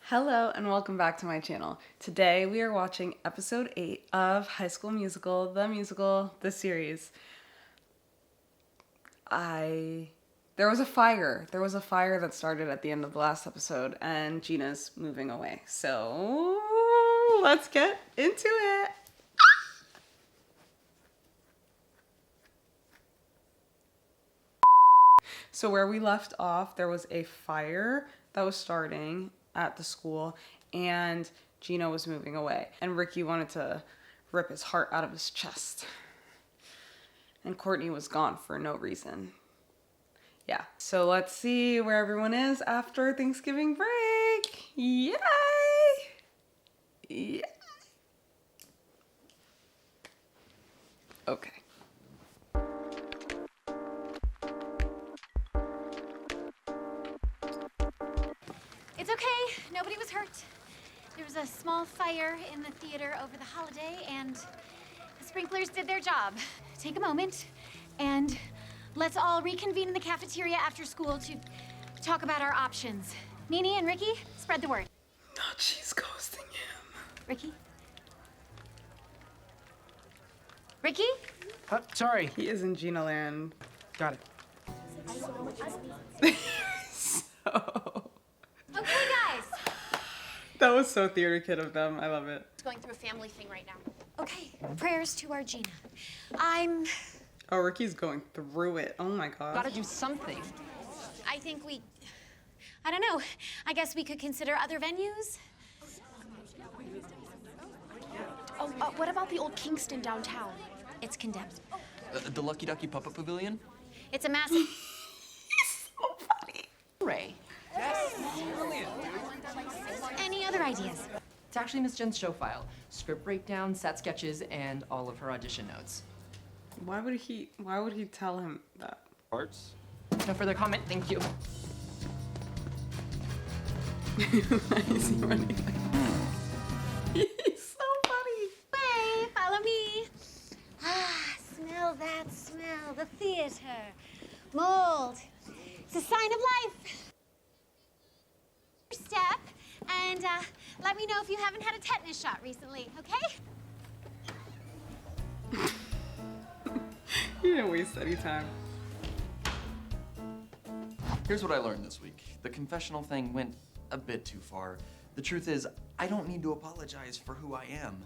Hello and welcome back to my channel. Today we are watching episode 8 of High School Musical, the series. There was a fire. There was a fire that started at the end of the last episode and Gina's moving away. So let's get into it. So where we left off, there was a fire that was starting at the school and Gina was moving away and Ricky wanted to rip his heart out of his chest and Courtney was gone for no reason. Yeah, so let's see where everyone is after Thanksgiving break. Yay! Yeah. Okay. It's okay, nobody was hurt. There was a small fire in the theater over the holiday and the sprinklers did their job. Take a moment and let's all reconvene in the cafeteria after school to talk about our options. Nini and Ricky, spread the word. No, she's ghosting him. Ricky? Ricky? Sorry. He is in Gina land. Got it. Okay, guys. That was so theater kid of them. I love it. It's going through a family thing right now. Okay, prayers to our Gina. Oh, Ricky's going through it. Oh my god. Gotta do something. I think I don't know. I guess we could consider other venues. Oh, what about the old Kingston downtown? It's condemned. The Lucky Ducky Puppet Pavilion? It's a massive... So funny. Ray. Any other ideas? It's actually Miss Jen's show file. Script breakdown, set sketches, and all of her audition notes. Why would he tell him that? Parts? No further comment, thank you. Why is he running like that? He's so funny. Hey, follow me. Ah, smell that smell. The theater. Mold. It's a sign of life. Step, and let me know if you haven't had a tetanus shot recently, okay? He didn't waste any time. Here's what I learned this week. The confessional thing went a bit too far. The truth is, I don't need to apologize for who I am.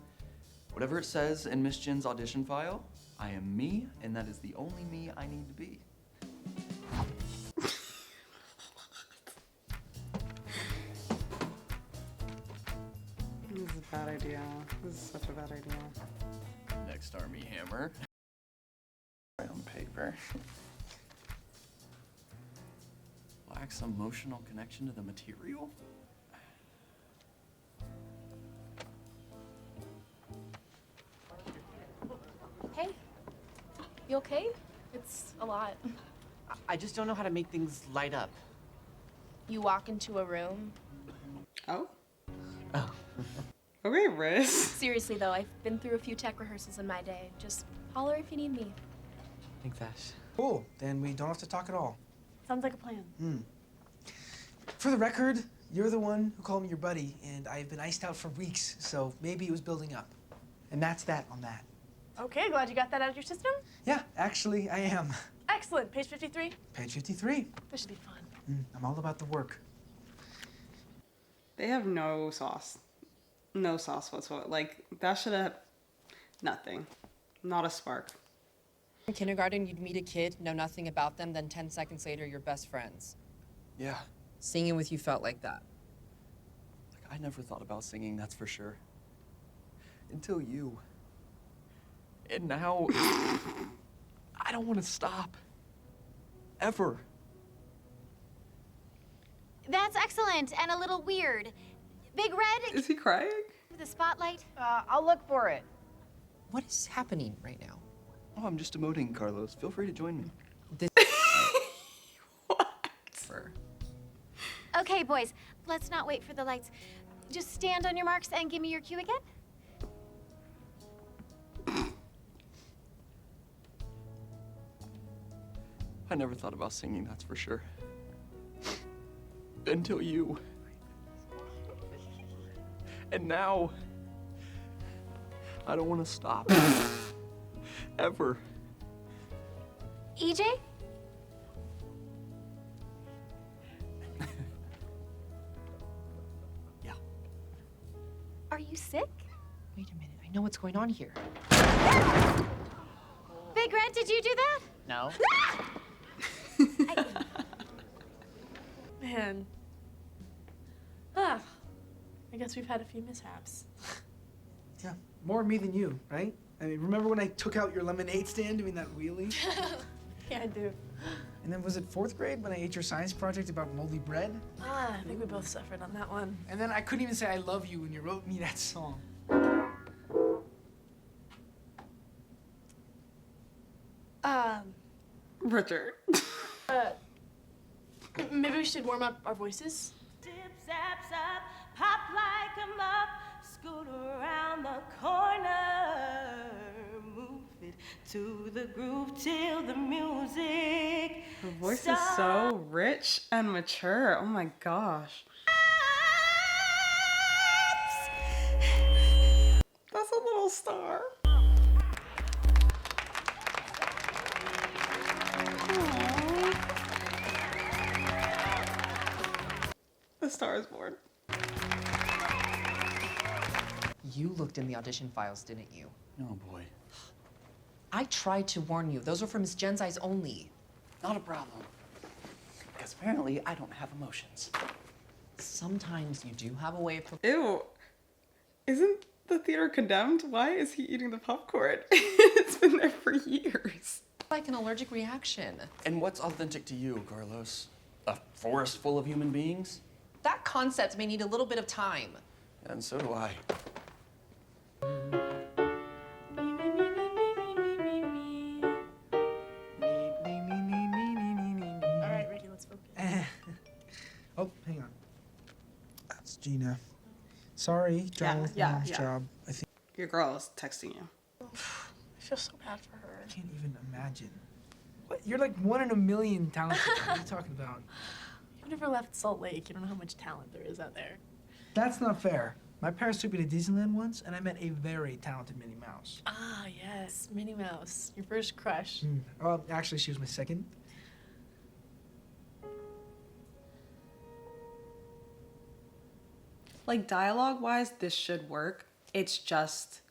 Whatever it says in Miss Jen's audition file, I am me, and that is the only me I need to be. This is a bad idea. This is such a bad idea. Next Army Hammer. Brown paper. Lacks emotional connection to the material? Hey, you okay? It's a lot. I just don't know how to make things light up. You walk into a room. Oh? Okay, Riz. Seriously though, I've been through a few tech rehearsals in my day. Just holler if you need me. Thanks, Ash. Cool. Then we don't have to talk at all. Sounds like a plan. For the record, you're the one who called me your buddy, and I've been iced out for weeks, so maybe it was building up. And that's that on that. Okay, glad you got that out of your system. Yeah, actually, I am. Excellent. Page 53. Page 53. This should be fun. I'm all about the work. They have no sauce. No sauce whatsoever. Like, that should have... Nothing. Not a spark. In kindergarten, you'd meet a kid, know nothing about them, then 10 seconds later, you're best friends. Yeah. Singing with you felt like that. Like, I never thought about singing, that's for sure. Until you. And now, I don't want to stop. Ever. That's excellent and a little weird. Big Red Is he crying? with a spotlight. I'll look for it. What is happening right now? Oh, I'm just emoting, Carlos. Feel free to join me. What? Okay, boys, let's not wait for the lights. Just stand on your marks and give me your cue again. I never thought about singing, that's for sure. Until you. And now, I don't want to stop. Ever. EJ? Yeah. Are you sick? Wait a minute, I know what's going on here. Big Red, did you do that? No. Man. Ah. I guess we've had a few mishaps. Yeah, more me than you, right? I mean, remember when I took out your lemonade stand doing that wheelie? Yeah, I do. And then was it 4th grade when I ate your science project about moldy bread? Ah, I think we both suffered on that one. And then I couldn't even say I love you when you wrote me that song. Richard. Maybe we should warm up our voices? Dip zaps up, pop like a mop, scoot around the corner, move it to the groove till the music. Her voice is so rich and mature. Oh my gosh. That's a little star. The Star is Born. You looked in the audition files, didn't you? Oh boy. I tried to warn you. Those are for Miss Jen's eyes only. Not a problem. Because apparently I don't have emotions. Sometimes you do have a way of... Ew. Isn't the theater condemned? Why is he eating the popcorn? It's been there for years. Like an allergic reaction. And what's authentic to you, Carlos? A forest full of human beings? That concept may need a little bit of time. And so do I. All right, Ricky, let's focus. Oh, hang on. That's Gina. Sorry, drama with yeah, mom's yeah. job. I think Your girl is texting you. I feel so bad for her. I can't even imagine. What? You're like 1 in a million talented. What are you talking about? You never left Salt Lake. You don't know how much talent there is out there. That's not fair. My parents took me to Disneyland once, and I met a very talented Minnie Mouse. Ah, yes, Minnie Mouse, your first crush. Well, actually, she was my second. Like dialogue-wise, this should work. It's just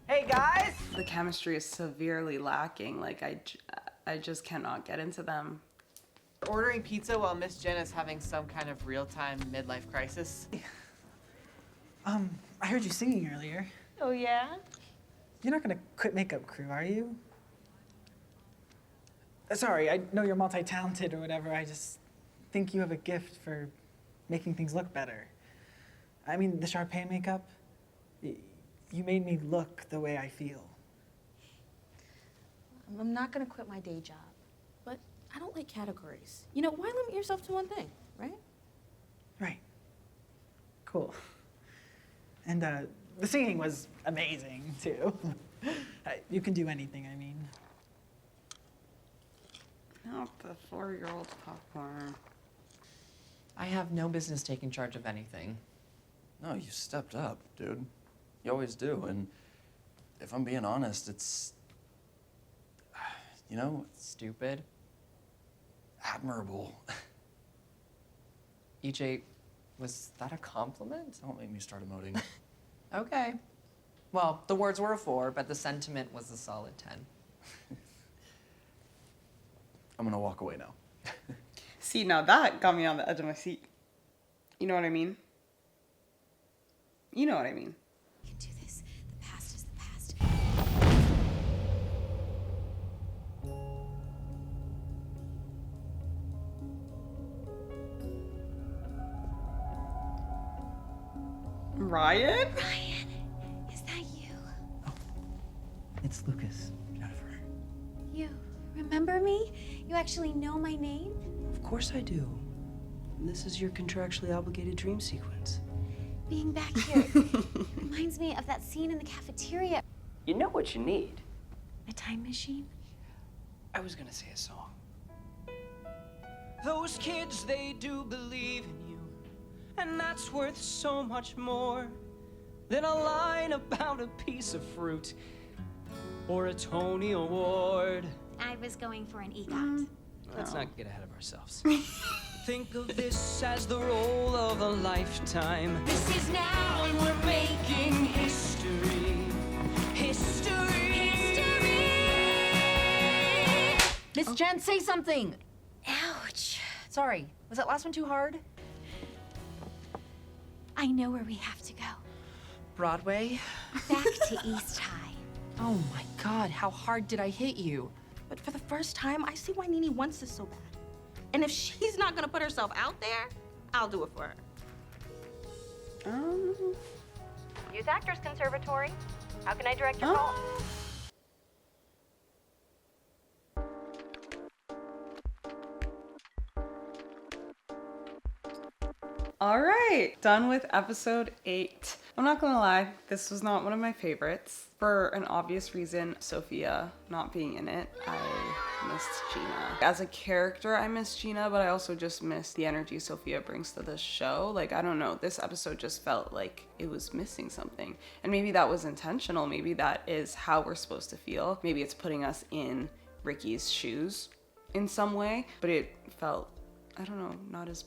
Hey guys! the chemistry is severely lacking. Like I just cannot get into them. Ordering pizza while Miss Jen is having some kind of real-time midlife crisis. I heard you singing earlier. Oh yeah? You're not gonna quit makeup crew, are you? Sorry, I know you're multi-talented or whatever. I just think you have a gift for making things look better. I mean, the Sharpay makeup, you made me look the way I feel. I'm not gonna quit my day job, but I don't like categories. You know, why limit yourself to one thing, right? Right. Cool. And the singing was amazing, too. You can do anything, I mean. Not the 4-year-old popcorn. I have no business taking charge of anything. No, you stepped up, dude. You always do. And if I'm being honest, it's, you know, Stupid. admirable. EJ, was that a compliment? Don't make me start emoting. Okay. Well, the words were a 4, but the sentiment was a solid 10. I'm gonna walk away now. See, now that got me on the edge of my seat. You know what I mean? You know what I mean. We can do this. The past is the past. Ryan? Ryan, is that you? It's Lucas. Jennifer. You remember me? You actually know my name? Of course I do. And this is your contractually obligated dream sequence. Being back here reminds me of that scene in the cafeteria. You know what you need. A time machine? I was gonna say a song. Those kids, they do believe in you. And that's worth so much more. than a line about a piece of fruit or a Tony Award. I was going for an EGOT. Let's not get ahead of ourselves. Think of this as the role of a lifetime. This is now and we're making history. History. Miss Jen, say something! Ouch. Sorry, was that last one too hard? I know where we have to go. Broadway? Back to East High. Oh my god, how hard did I hit you? But for the first time, I see why Nene wants this so bad. And if she's not gonna put herself out there, I'll do it for her. Youth Actors Conservatory. How can I direct your call? All right, done with episode 8. I'm not gonna lie, this was not one of my favorites. For an obvious reason, Sophia not being in it, I missed Gina. As a character, I miss Gina, but I also just miss the energy Sophia brings to the show. Like, I don't know, this episode just felt like it was missing something. And maybe that was intentional, maybe that is how we're supposed to feel. Maybe it's putting us in Ricky's shoes in some way, but it felt, I don't know, not as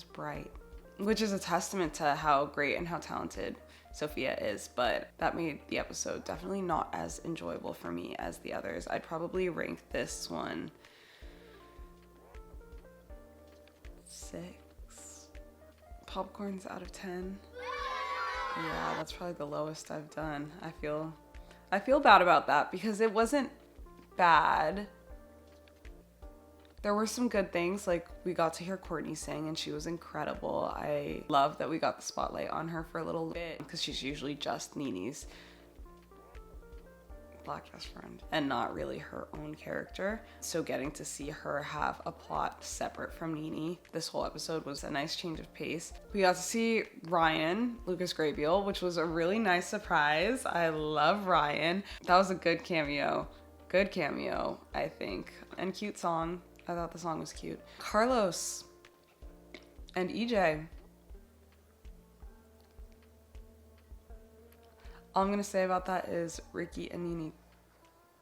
bright. Which is a testament to how great and how talented Sophia is, but that made the episode definitely not as enjoyable for me as the others. I'd probably rank this one 6 popcorns out of 10. Yeah, that's probably the lowest I've done. I feel bad about that because it wasn't bad. There were some good things, like we got to hear Courtney sing and she was incredible. I love that we got the spotlight on her for a little bit because she's usually just Nene's black best friend and not really her own character. So getting to see her have a plot separate from Nene this whole episode was a nice change of pace. We got to see Ryan, Lucas Grabeel, which was a really nice surprise. I love Ryan. That was a good cameo. Good cameo, I think. And cute song. I thought the song was cute. Carlos and EJ. All I'm gonna say about that is Ricky and Nene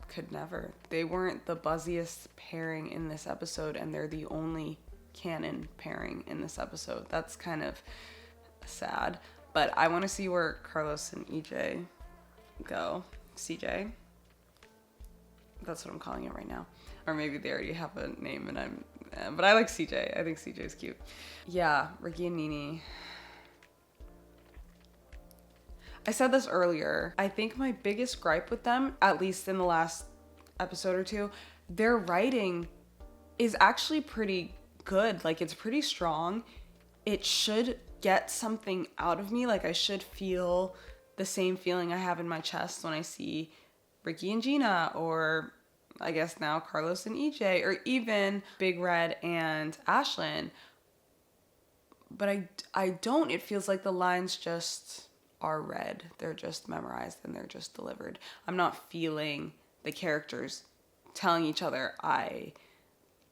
could never. They weren't the buzziest pairing in this episode, and they're the only canon pairing in this episode. That's kind of sad. But I want to see where Carlos and EJ go. CJ. That's what I'm calling it right now. Or maybe they already have a name and but I like CJ. I think CJ is cute. Yeah, Ricky and Nene. I said this earlier. I think my biggest gripe with them, at least in the last episode or two, their writing is actually pretty good. Like, it's pretty strong. It should get something out of me. Like, I should feel the same feeling I have in my chest when I see Ricky and Gina, or I guess now Carlos and EJ, or even Big Red and Ashlyn. But I don't. It feels like the lines just are read. They're just memorized and they're just delivered. I'm not feeling the characters telling each other, I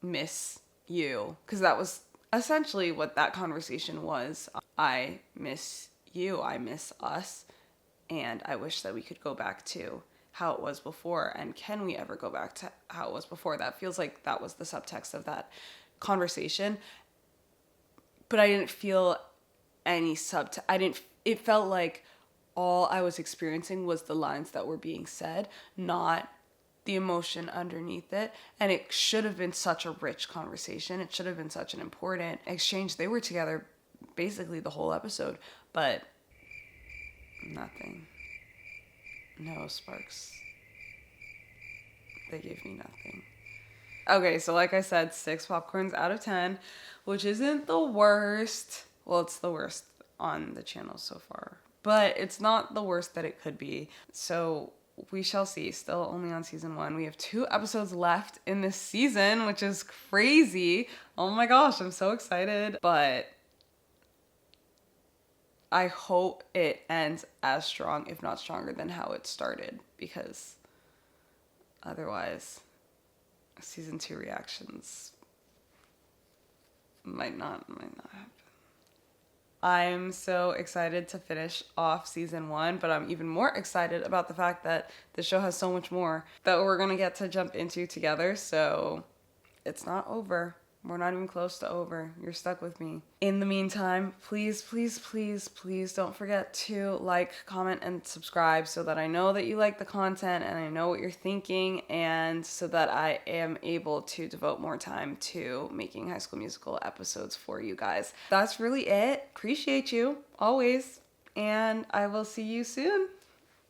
miss you. Because that was essentially what that conversation was. I miss you. I miss us. And I wish that we could go back to how it was before, and can we ever go back to how it was before? That feels like that was the subtext of that conversation, but I didn't feel any it felt like all I was experiencing was the lines that were being said, not the emotion underneath it. And it should have been such a rich conversation. It should have been such an important exchange. They were together basically the whole episode, but nothing. No sparks. They gave me nothing. Okay, so like I said, 6 popcorns out of 10, which isn't the worst. Well, it's the worst on the channel so far, but it's not the worst that it could be. So we shall see. Still only on season 1. We have 2 episodes left in this season, which is crazy. Oh my gosh, I'm so excited. But I hope it ends as strong, if not stronger, than how it started, because otherwise season 2 reactions might not happen. I'm so excited to finish off season 1, but I'm even more excited about the fact that the show has so much more that we're gonna get to jump into together, so it's not over. We're not even close to over. You're stuck with me. In the meantime, please, please, please, please don't forget to like, comment, and subscribe so that I know that you like the content and I know what you're thinking, and so that I am able to devote more time to making High School Musical episodes for you guys. That's really it. Appreciate you, always, and I will see you soon.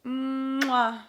Mwah.